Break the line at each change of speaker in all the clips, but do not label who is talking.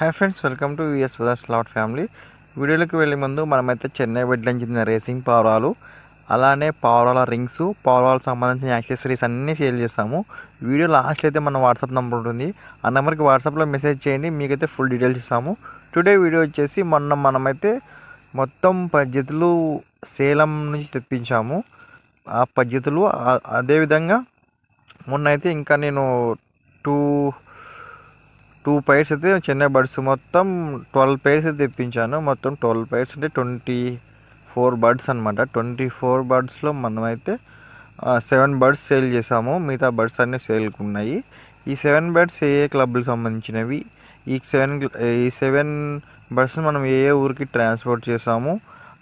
Hi friends, welcome to VS brothers slot family. వీడియోలోకి వెళ్ళే ముందు మనమైతే చెన్నై వెడ్లని చెందిన రేసింగ్ పావురాలు, అలానే పావురాల రింగ్స్, పావురాలకు సంబంధించిన యాక్సెసరీస్ అన్నీ సేల్ చేస్తాము. వీడియో లాస్ట్లో అయితే మన వాట్సాప్ నెంబర్ ఉంటుంది. ఆ నెంబర్కి వాట్సాప్లో మెసేజ్ చేయండి, మీకైతే ఫుల్ డీటెయిల్స్ ఇస్తాము. టుడే వీడియో వచ్చేసి మనమైతే మొత్తం 10 జతలు సేలం నుంచి తెప్పించాము. ఆ 10 జతలు అదేవిధంగా మొన్న అయితే ఇంకా నేను టూ పైర్స్ అయితే చెన్నై బర్డ్స్ మొత్తం 12 పైర్స్ అయితే తెప్పించాను. మొత్తం 12 పైర్స్ అంటే 24 బర్డ్స్ అనమాట. 24 బర్డ్స్లో మనమైతే 7 బర్డ్స్ సేల్ చేసాము. మిగతా బర్డ్స్ అన్నీ సేల్కి ఉన్నాయి. ఈ 7 బర్డ్స్ ఏ క్లబ్లకు సంబంధించినవి, ఈ సెవెన్ బర్డ్స్ మనం ఏ ఊరికి ట్రాన్స్పోర్ట్ చేసాము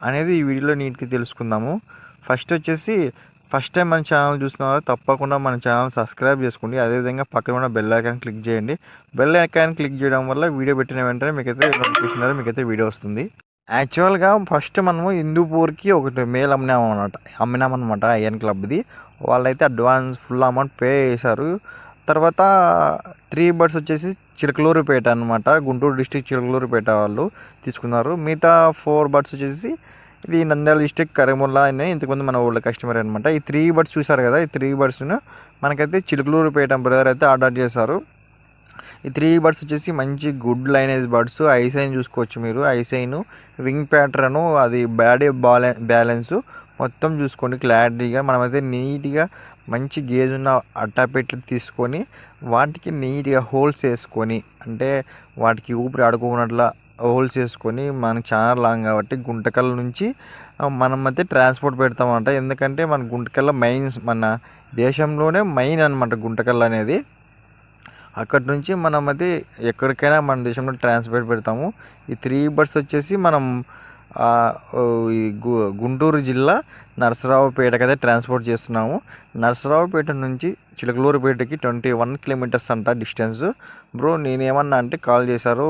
అనేది ఈ వీడియోలో నీట్గా తెలుసుకుందాము. ఫస్ట్ టైం మన ఛానల్ చూస్తున్న వాళ్ళు తప్పకుండా మన ఛానల్ సబ్స్క్రైబ్ చేసుకోండి. అదేవిధంగా పక్కన ఉన్న బెల్ ఐకాన్ క్లిక్ చేయండి. బెల్ ఐకాన్ క్లిక్ చేయడం వల్ల వీడియో పెట్టిన వెంటనే మీకైతే నోటిఫికేషన్ ద్వారా మీకైతే వీడియో వస్తుంది. యాక్చువల్గా ఫస్ట్ మనము హిందూపూర్కి ఒకటి మేల్ అమ్మినామన్నమాట ఐఎన్ క్లబ్ది. వాళ్ళైతే అడ్వాన్స్ ఫుల్ అమౌంట్ పే చేశారు. తర్వాత 3 బర్డ్స్ వచ్చేసి చిలకలూరుపేట అనమాట, గుంటూరు డిస్టిక్ చిలకలూరుపేట వాళ్ళు తీసుకున్నారు. మిగతా 4 బర్డ్స్ వచ్చేసి ఇది నంద్యాల డిస్టిక్ కరీముల్లా అని ఇంతకుముందు మన ఊళ్ళో కస్టమర్ అనమాట. ఈ 3 బర్డ్స్ చూసారు కదా, ఈ 3 బర్డ్స్ను మనకైతే చిలుకలూరుపేట బ్రదర్ అయితే ఆర్డర్ చేశారు. ఈ 3 బర్డ్స్ వచ్చేసి మంచి గుడ్ లైనేజ్ బర్డ్స్. ఐసైన్ చూసుకోవచ్చు మీరు, ఐసైన్, వింగ్ ప్యాటర్ను, అది బాడీ బ్యాలెన్స్ మొత్తం చూసుకోండి క్లారిటీగా. మనమైతే నీట్గా మంచి గేజ్ ఉన్న అట్టాపెట్లు తీసుకొని వాటికి నీట్గా హోల్స్ వేసుకొని, అంటే వాటికి ఊపిరి ఆడుకోనట్లా హోల్స్ వేసుకొని, మనకు చాలా లాంగ్ కాబట్టి గుంటకల్ నుంచి మనం అయితే ట్రాన్స్పోర్ట్ పెడతామంట. ఎందుకంటే మన గుంటకల్ మన దేశంలోనే మెయిన్ అనమాట గుంటకల్ అనేది. అక్కడి నుంచి మనం అయితే ఎక్కడికైనా మన దేశంలో ట్రాన్స్పోర్ట్ పెడతాము. ఈ 3 బర్డ్స్ వచ్చేసి మనం ఈ గుంటూరు జిల్లా నరసరావుపేటకి అయితే ట్రాన్స్పోర్ట్ చేస్తున్నాము. నరసరావుపేట నుంచి చిలకలూరుపేటకి 21 కిలోమీటర్స్ అంట డిస్టెన్స్. బ్రో నేనేమన్నా అంటే కాల్ చేశారు,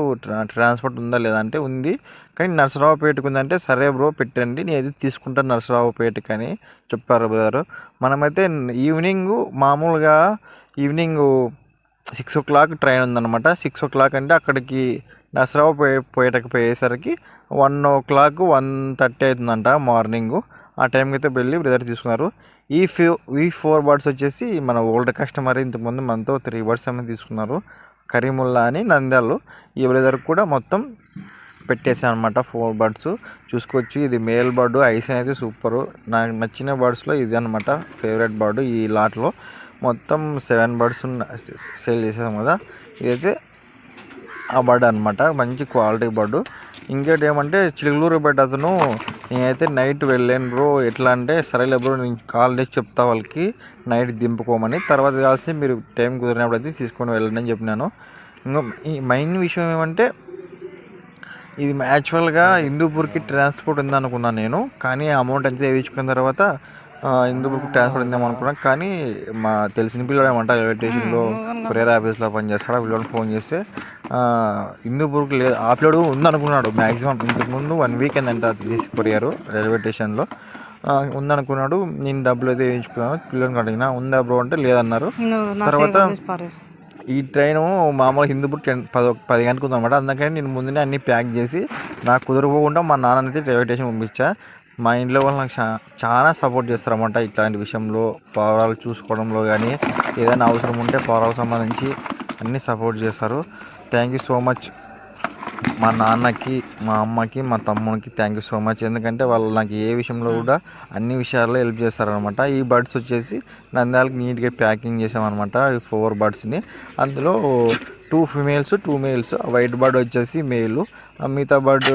ట్రాన్స్పోర్ట్ ఉందా లేదా అంటే ఉంది, కానీ నరసరావుపేటకు ఉందంటే సరే బ్రో పెట్టండి, నేను అయితే తీసుకుంటాను నరసరావుపేటకి అని చెప్పారు బ్రదరు. మనమైతే మామూలుగా ఈవినింగ్ 6 o'clock ట్రైన్ ఉందన్నమాట. 6 o'clock అంటే అక్కడికి నరసరావుపేటకి పోయేసరికి 1 o'clock 1:30 అవుతుందంట మార్నింగ్. ఆ టైంకి అయితే వెళ్ళి బ్రదర్ తీసుకున్నారు. ఈ 4 బర్డ్స్ వచ్చేసి మన ఓల్డ్ కస్టమర్, ఇంతకుముందు మనతో 3 బర్డ్స్ ఏమైనా తీసుకున్నారు, కరీముల్లా అని నంద్యాలు. ఈ బ్రదర్ కూడా మొత్తం పెట్టేసాను అనమాట 4 బర్డ్స్ చూసుకోవచ్చు. ఇది మేల్ బర్డు, ఐస్ అనేది సూపరు. నాకు నచ్చిన బర్డ్స్లో ఇది అనమాట ఫేవరెట్ బర్డు. ఈ లాట్లో మొత్తం 7 బర్డ్స్ సేల్ చేసాం కదా, ఇదైతే ఆ బర్డ్ అనమాట, మంచి క్వాలిటీ బర్డు. ఇంకోటి ఏమంటే చిలుకలూరుపేట అతను నేనైతే నైట్ వెళ్ళాను బ్రో, ఎట్లా అంటే సరేలే బ్రో నేను కాల్ చేసి చెప్తా వాళ్ళకి నైట్ దింపుకోమని, తర్వాత కాల్సి మీరు టైం కుదిరినప్పుడు అయితే తీసుకొని వెళ్ళండి అని చెప్పినాను. ఇంకా ఈ మెయిన్ విషయం ఏమంటే ఇది యాక్చువల్గా హిందూపూర్కి ట్రాన్స్పోర్ట్ ఉందనుకున్నాను నేను, కానీ అమౌంట్ అంతా వేయించుకున్న తర్వాత హిందూపూర్కి ట్రాన్స్పోర్ట్ ఉందేమో అనుకున్నాను. కానీ మా తెలిసిన పిల్లడు ఏమంట రైల్వే స్టేషన్లో కొరియర్ ఆఫీస్లో పనిచేస్తాడు, పిల్లడు ఫోన్ చేస్తే హిందూపూర్కి లేదు, ఆ పిల్లడు ఉందనుకున్నాడు. మ్యాక్సిమం ఇంతకుముందు 1 week అంతా తీసి కొరియారు రైల్వే స్టేషన్లో ఉందనుకున్నాడు. నేను డబ్బులు అయితే వేయించుకున్నాను, పిల్లడిని అడిగినా ఉందా బ్రో అంటే లేదన్నారు. తర్వాత ఈ ట్రైను మామూలుగా హిందూపూర్ 10 గంటలకు ఉందన్నమాట. అందుకని నేను ముందునే అన్నీ ప్యాక్ చేసి నాకు కుదరపోకుండా మా నాన్ననైతే రైల్వే స్టేషన్ పంపించా. మా ఇంట్లో వాళ్ళు నాకు చాలా సపోర్ట్ చేస్తారన్నమాట ఇట్లాంటి విషయంలో, పావురాలు చూసుకోవడంలో కానీ ఏదైనా అవసరం ఉంటే పావురాలకు సంబంధించి అన్నీ సపోర్ట్ చేస్తారు. థ్యాంక్ యూ సో మచ్ మా నాన్నకి, మా అమ్మకి, మా తమ్మునికి థ్యాంక్ యూ సో మచ్. ఎందుకంటే వాళ్ళు నాకు ఏ విషయంలో కూడా అన్ని విషయాల్లో హెల్ప్ చేస్తారనమాట. ఈ బర్డ్స్ వచ్చేసి నంద్యాలకు నీట్గా ప్యాకింగ్ చేసామన్నమాట, ఈ 4 బర్డ్స్ని. అందులో 2 females 2 males. వైట్ బర్డ్ వచ్చేసి మేలు, మిగతా బర్డ్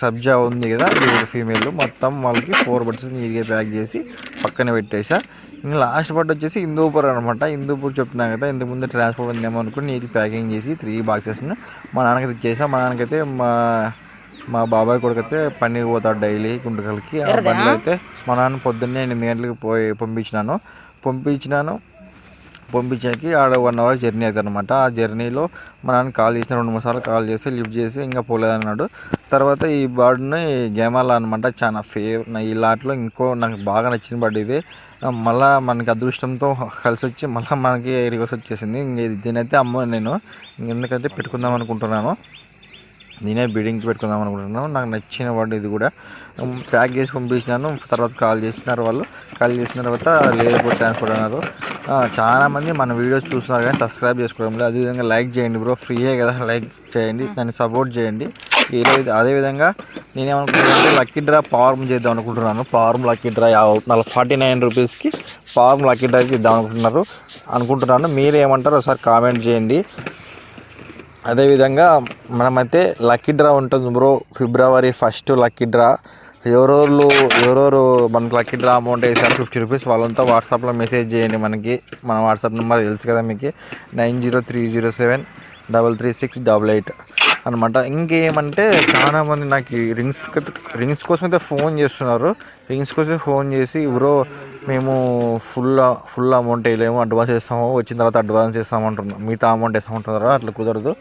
సబ్జా ఉంది కదా ఇది ఫీమేల్. మొత్తం వాళ్ళకి 4 బర్డ్స్ నీట్గా ప్యాక్ చేసి పక్కన పెట్టేసా. ఇంకా లాస్ట్ బర్డ్ వచ్చేసి హిందూపూర్ అనమాట. హిందూపూర్ చెప్తున్నాను కదా, ఇంతకుముందు ట్రాన్స్పోర్ట్ ఉందేమో అనుకుని నీట్గా ప్యాకింగ్ చేసి 3 boxesని మా నాన్నకైతే ఇచ్చేసా. మా నాన్నకైతే మా బాబాయ్ కొడుకైతే పనికి పోతాడు డైలీ గుంటకల్కి. ఆ బండ్లో అయితే మా నాన్న పొద్దున్నే 8 గంటలకు పోయి పంపించాకి ఆడ 1 hour జర్నీ అవుతుంది అనమాట. ఆ జర్నీలో మా నాన్న కాల్ చేసిన 2-3 సార్లు కాల్ చేసి లిఫ్ట్ చేసి ఇంకా పోలేదన్నాడు. తర్వాత ఈ బర్డ్ని గేమాలా అనమాట, చాలా ఈ లాట్లో నాకు బాగా నచ్చిన బర్డ్ ఇది. మళ్ళీ మనకి అదృష్టంతో కలిసి వచ్చి మళ్ళీ మనకి రివర్స్ వచ్చేసింది. దీనైతే అమ్మ నేను ఎందుకంటే పెట్టుకుందాం అనుకుంటున్నాను. నేనే బిడ్డింగ్కి పెట్టుకుందాం అనుకుంటున్నాను. నాకు నచ్చిన వాడు ఇది కూడా ప్యాక్ చేసి పంపించినాను. తర్వాత కాల్ చేసిన తర్వాత లేదు ట్రాన్స్పోర్ట్ అన్నారు. చాలామంది మన వీడియోస్ చూస్తున్నారు కానీ సబ్స్క్రైబ్ చేసుకోవడం లేదు. అదేవిధంగా లైక్ చేయండి బ్రో, ఫ్రీయే కదా, లైక్ చేయండి, దాన్ని సపోర్ట్ చేయండి. అదేవిధంగా నేనేమనుకుంటున్నానంటే లక్కీ డ్రా పవర్ చేద్దాం అనుకుంటున్నాను. పవర్ లక్కీ డ్రా 49 రూపీస్కి పవర్ లక్కీ డ్రాకి ఇద్దాం అనుకుంటున్నాను. మీరు ఏమంటారు ఒకసారి కామెంట్ చేయండి. అదేవిధంగా మనమైతే లక్కీ డ్రా ఉంటుంది బ్రో, February 1 లక్కీ డ్రా. ఎవరెవరు మనకు లక్కీ డ్రా అమౌంట్ వేసారు 50 రూపీస్ వాళ్ళంతా వాట్సాప్లో మెసేజ్ చేయండి. మన వాట్సాప్ నెంబర్ తెలుసు కదా మీకు, 9030733688 అనమాట. ఇంకేమంటే చాలామంది నాకు రింగ్స్ కోసం అయితే ఫోన్ చేస్తున్నారు. రింగ్స్ కోసం ఫోన్ చేసి బ్రో మేము ఫుల్ అమౌంట్ వేయలేము, అడ్వాన్స్ వేస్తాము, వచ్చిన తర్వాత అడ్వాన్స్ వేస్తామంటున్నాం, మిగతా అమౌంట్ వేస్తామంటున్నారు. అట్లా కుదరదు,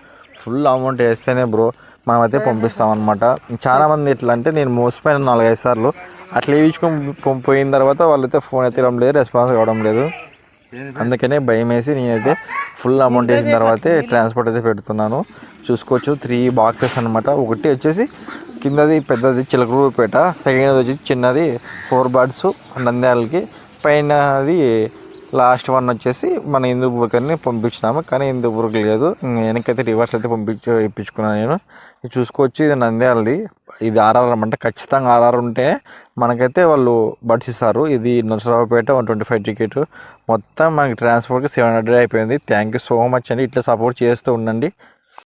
ఫుల్ అమౌంట్ వేస్తేనే బ్రో మనమైతే పంపిస్తామన్నమాట. చాలామంది ఎట్లా అంటే నేను మోసపోయిన 4-5 సార్లు అట్లా వేయించుకొని పోయిన తర్వాత వాళ్ళైతే ఫోన్ అయితే ఇవ్వడం లేదు, రెస్పాన్స్ ఇవ్వడం లేదు. అందుకనే భయం వేసి నేనైతే ఫుల్ అమౌంట్ వేసిన తర్వాతే ట్రాన్స్పోర్ట్ అయితే పెడుతున్నాను. చూసుకోవచ్చు 3 బాక్సెస్ అనమాట. ఒకటి వచ్చేసి కిందది పెద్దది చిలకలూరుపేట, సెకండ్ వచ్చి చిన్నది 4 బర్డ్స్ నంద్యాలకి, పైన అది లాస్ట్ వన్ వచ్చేసి మన హిందూపూర్కి పంపించినాము. కానీ హిందూపూర్కి లేదు, వెనకైతే రివర్స్ అయితే ఇప్పించుకున్నాను నేను. చూసుకోవచ్చు ఇది నంద్యాలది, ఇది ఆర్ఆర్ అనమాట. ఖచ్చితంగా ఆర్ఆర్ ఉంటే మనకైతే వాళ్ళు బడ్స్ ఇస్తారు. ఇది నరసరావుపేట 125 టికెట్. మొత్తం మనకి ట్రాన్స్పోర్ట్కి 700 అయిపోయింది. థ్యాంక్ యూ సో మచ్ అండి. ఇట్లా సపోర్ట్ చేస్తూ ఉండండి.